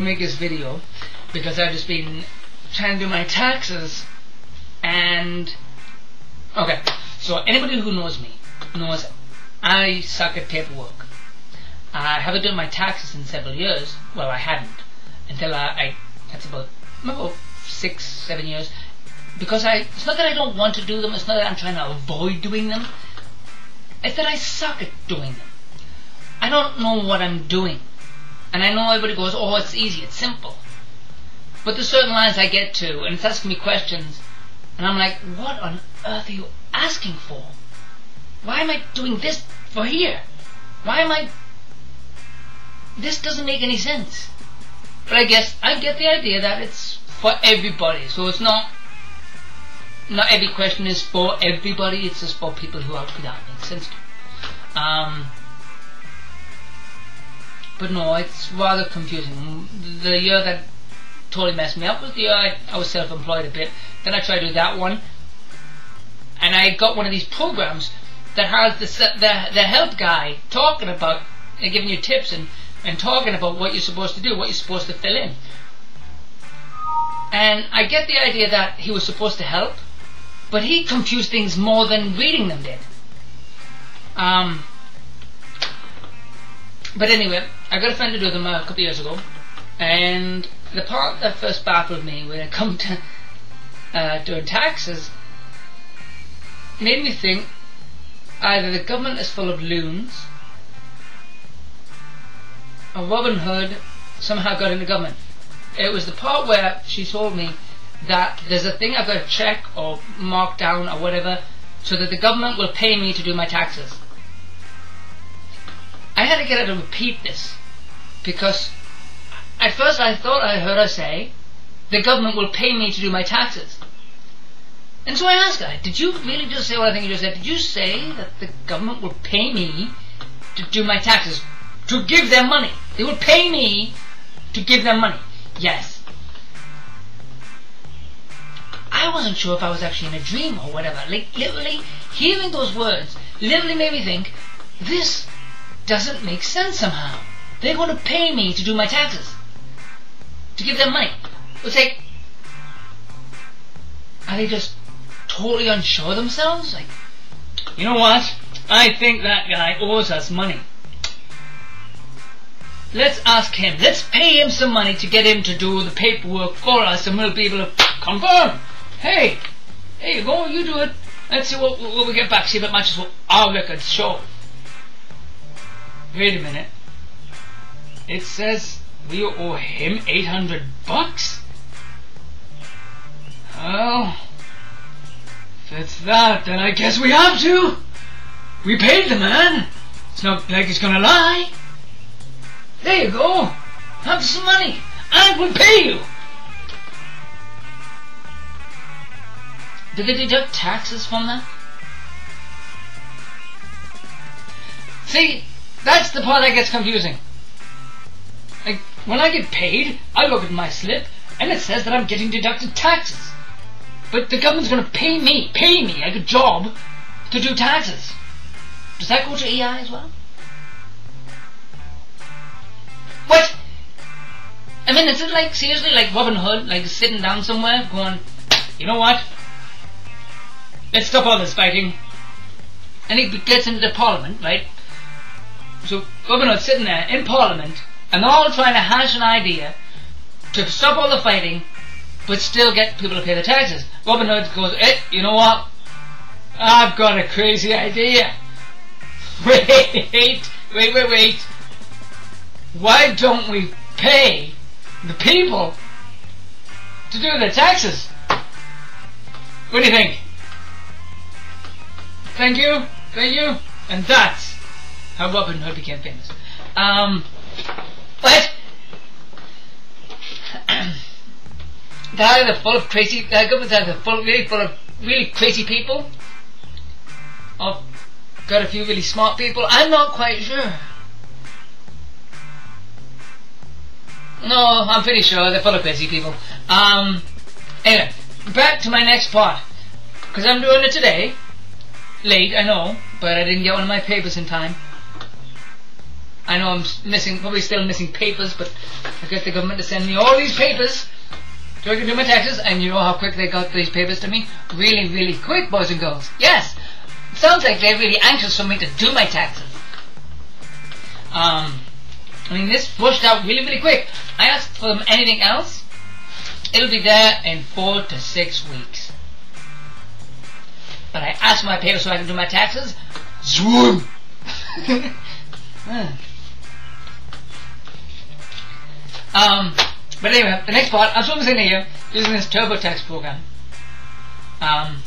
make this video because I've just been trying to do my taxes. And okay, so anybody who knows me knows I suck at paperwork. I haven't done my taxes in several years. Well, I hadn't until that's about 6-7 years, because it's not that I don't want to do them, it's not that I'm trying to avoid doing them, it's that I suck at doing them. I don't know what I'm doing, and I know everybody goes, oh, it's easy, it's simple, but there's certain lines I get to and it's asking me questions and I'm like, what on earth are you asking for? Why am I doing this for here? This doesn't make any sense. But I guess I get the idea that it's for everybody. So it's not every question is for everybody. It's just for people who actually that makes sense to. But no, it's rather confusing. The year that totally messed me up was the year I was self-employed a bit. Then I tried to do that one, and I got one of these programs that has the help guy talking about and giving you tips and talking about what you're supposed to do, what you're supposed to fill in. And I get the idea that he was supposed to help, but he confused things more than reading them did. But anyway, I got a friend to do them a couple of years ago, and the part that first baffled me when it come to doing taxes made me think either the government is full of loons, or Robin Hood somehow got into government. It was the part where she told me that there's a thing I've got to check or mark down or whatever so that the government will pay me to do my taxes. I had to get her to repeat this because at first I thought I heard her say the government will pay me to do my taxes. And so I asked her, did you really just say what I think you just said? Did you say that the government will pay me to do my taxes? To give them money? They will pay me to give them money? Yes. I wasn't sure if I was actually in a dream or whatever. Like, literally, hearing those words literally made me think, this doesn't make sense somehow. They're going to pay me to do my taxes, to give them money. It's like, are they just totally unsure of themselves? Like, you know what? I think that guy owes us money. Let's ask him. Let's pay him some money to get him to do the paperwork for us, and we'll be able to confirm. Hey, here you go, you do it. Let's see what we get back, see if it matches what our records show. Wait a minute. It says we owe him $800. Well, if it's that, then I guess we have to. We paid the man. It's not like he's gonna lie. There you go. Have some money. I will pay you. Did they deduct taxes from that? See, that's the part that gets confusing. Like, when I get paid, I look at my slip, and it says that I'm getting deducted taxes. But the government's going to pay me like a job to do taxes. Does that go to EI as well? What? I mean, is it like, seriously, like Robin Hood, like sitting down somewhere going, you know what? Let's stop all this fighting. And he gets into the parliament, right? So Robin Hood's sitting there in parliament, and they're all trying to hash an idea to stop all the fighting, but still get people to pay the taxes. Robin Hood goes, you know what? I've got a crazy idea. Wait. Why don't we pay the people to do their taxes? What do you think? Thank you. And that's how Robin Hood became famous. But they're either full of crazy, governments are either really full of really crazy people, or got a few really smart people. I'm not quite sure. No, I'm pretty sure they're full of crazy people. Anyway, back to my next part, because I'm doing it today. Late, I know, but I didn't get one of my papers in time. I know I'm missing, probably still missing papers, but I got the government to send me all these papers so I can do my taxes, and you know how quick they got these papers to me? Really, really quick, boys and girls. Yes! It sounds like they're really anxious for me to do my taxes. I mean, this pushed out really, really quick. I asked for them anything else, it'll be there in 4 to 6 weeks. But I asked for my papers so I can do my taxes. Zoom! But anyway, the next part, I'm focusing here using this TurboTax program. And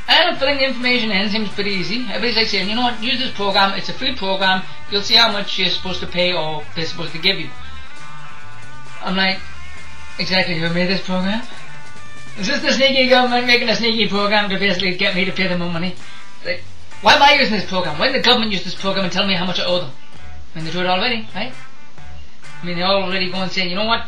I'm filling the information in, seems pretty easy. Everybody's like saying, you know what, use this program, it's a free program, you'll see how much you're supposed to pay or they're supposed to give you. I'm like, exactly who made this program? Is this the sneaky government making a sneaky program to basically get me to pay them more money? Like, why am I using this program? Why didn't the government use this program and tell me how much I owe them? I mean, they do it already, right? I mean, they're already going saying, you know what?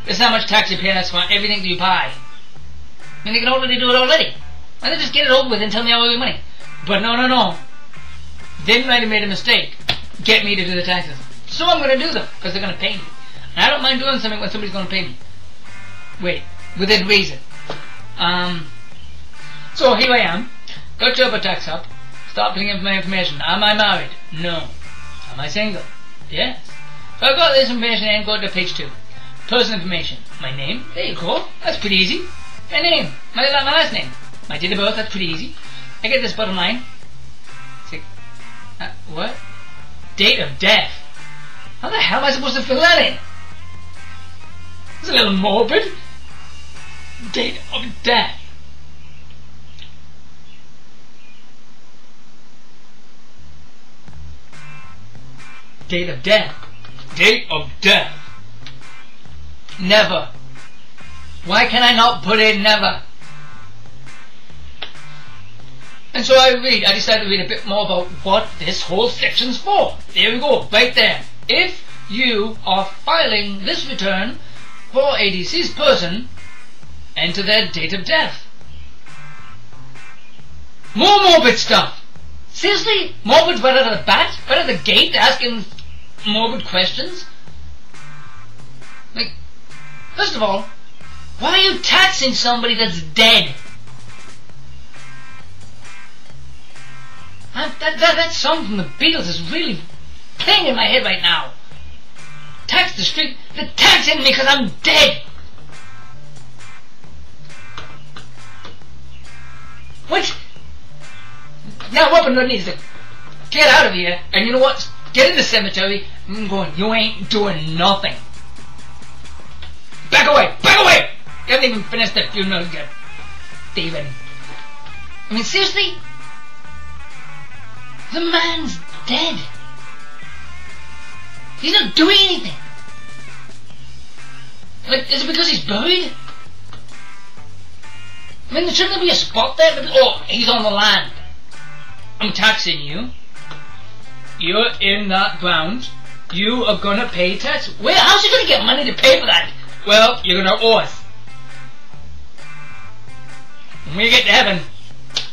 This is how much tax you pay us for everything that you buy. I mean, they can already do it already. Why don't they just get it over with and tell me I owe you money? But no. They might have made a mistake. Get me to do the taxes. So I'm going to do them, because they're going to pay me. And I don't mind doing something when somebody's going to pay me. Wait, within reason. So here I am. Got TurboTax up. Start filling in my information. Am I married? No. Am I single? Yes. So I've got this information and go to page 2. Personal information. My name. There you go. That's pretty easy. My name. My last name. My date of birth. That's pretty easy. I get this bottom line. What? Date of death. How the hell am I supposed to fill that in? It's a little morbid. Date of death. Date of death. Date of death. Never. Why can I not put in never? And so I decided to read a bit more about what this whole section's for. There we go, right there. If you are filing this return for a deceased person, enter their date of death. More morbid stuff. Seriously? Morbid right out of the bat? Right out of the gate asking morbid questions? Like, first of all, why are you taxing somebody that's dead? That song from the Beatles is really playing in my head right now. Tax the street. They're taxing me because I'm dead. What? Now what needs to get out of here, and you know what? Get in the cemetery. I'm going, you ain't doing nothing. Back away! Back away! You haven't even finished the funeral yet, Steven. I mean, seriously? The man's dead. He's not doing anything. Like, is it because he's buried? I mean, shouldn't there be a spot there? Oh, he's on the land. I'm taxing you. You're in that ground. You are gonna pay tax. Where? How's he gonna get money to pay for that? Well, you're gonna owe us. When you get to heaven,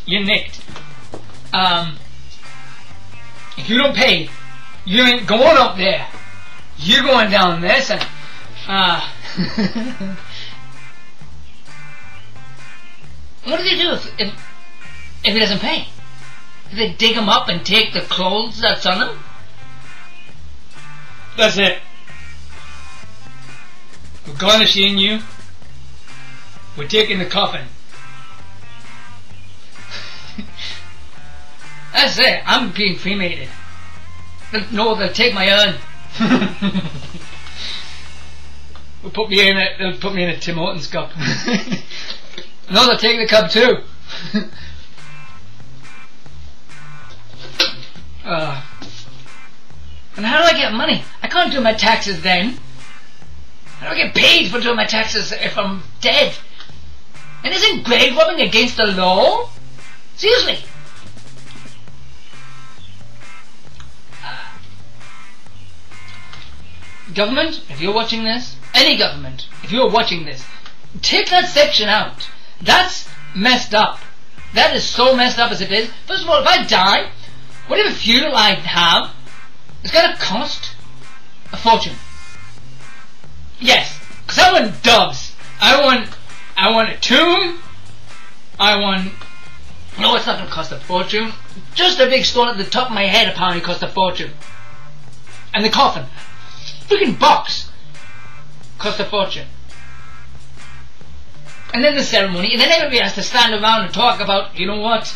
you're nicked. If you don't pay, you ain't going up there. You're going down there, son. What do they do if he doesn't pay? Do they dig him up and take the clothes that's on him? That's it. We're garnishing you. We're taking the coffin. That's it. I'm being cremated. No, they'll take my urn. They'll put me in a Tim Hortons cup. No, they'll take the cup too. And how do I get money? I can't do my taxes then. How do I get paid for doing my taxes if I'm dead? And isn't grave robbing against the law? Seriously. Government, if you're watching this, any government, if you're watching this, take that section out. That's messed up. That is so messed up as it is. First of all, if I die, whatever funeral I have, it's gonna cost a fortune. Yes, because I want doves. I want a tomb. No, it's not gonna cost a fortune. Just a big stone at the top of my head apparently cost a fortune. And the coffin, freaking box, cost a fortune. And then the ceremony, and then everybody has to stand around and talk about, you know what?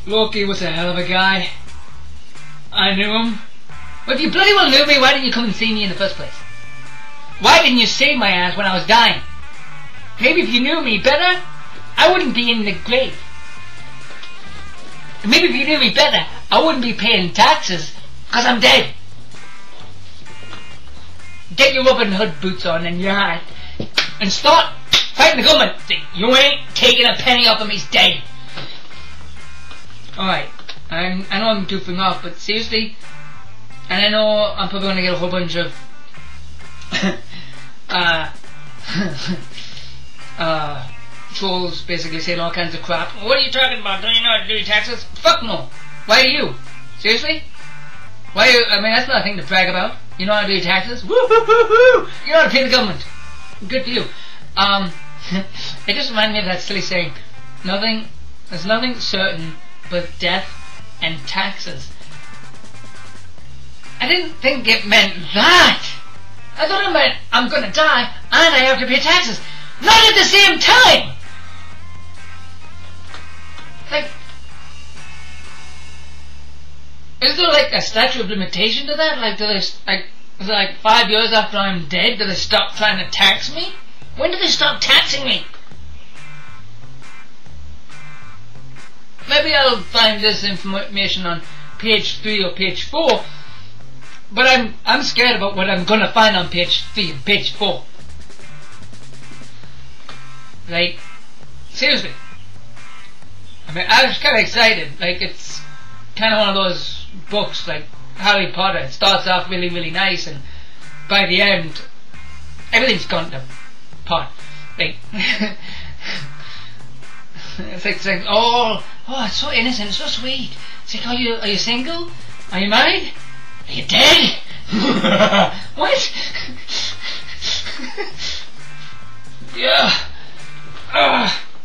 Loki was a hell of a guy. I knew him. Well, if you bloody well knew me, why didn't you come and see me in the first place? Why didn't you save my ass when I was dying? Maybe if you knew me better, I wouldn't be in the grave. Maybe if you knew me better, I wouldn't be paying taxes, because I'm dead. Get your Robin Hood boots on and your hat, and start fighting the government. You ain't taking a penny off him, he's dead. Alright, I know I'm goofing off, but seriously, and I know I'm probably going to get a whole bunch of trolls basically saying all kinds of crap. What are you talking about? Don't you know how to do your taxes? Fuck no. Why do you? Seriously? Why you, I mean, that's not a thing to brag about. You know how to do your taxes? Woo hoo hoo hoo! You know how to pay the government. Good for you. It just reminded me of that silly saying, there's nothing certain but death and taxes. I didn't think it meant that. I thought it meant I'm gonna die and I have to pay taxes. Not at the same time! Like, is there like a statute of limitation to that? Like, is it like 5 years after I'm dead, do they stop trying to tax me? When do they stop taxing me? Maybe I'll find this information on page 3 or page 4, but I'm scared about what I'm gonna find on page 3 and page 4. Like, seriously. I mean, I was kind of excited. Like, it's kind of one of those books, like Harry Potter. It starts off really, really nice, and by the end, everything's gone to pot. Like, it's like, oh, it's so innocent, it's so sweet. It's like, are you single? Are you married? Are you dead? What? Yeah.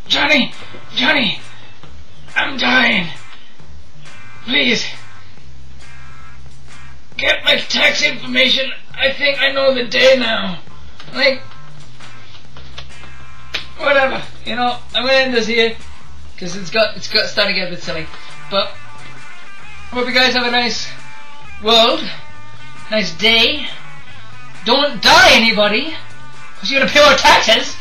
Johnny, I'm dying. Please, get my tax information. I think I know the day now. Like, whatever. You know, I'm gonna end this here because it's got starting to get a bit silly. But hope you guys have a nice world, nice day. Don't die, anybody, because you're gonna pay more taxes.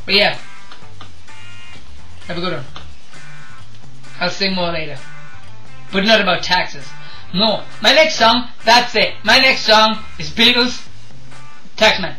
But yeah, have a good one. I'll sing more later, but not about taxes. No, my next song, that's it. My next song is Beatles, Taxman.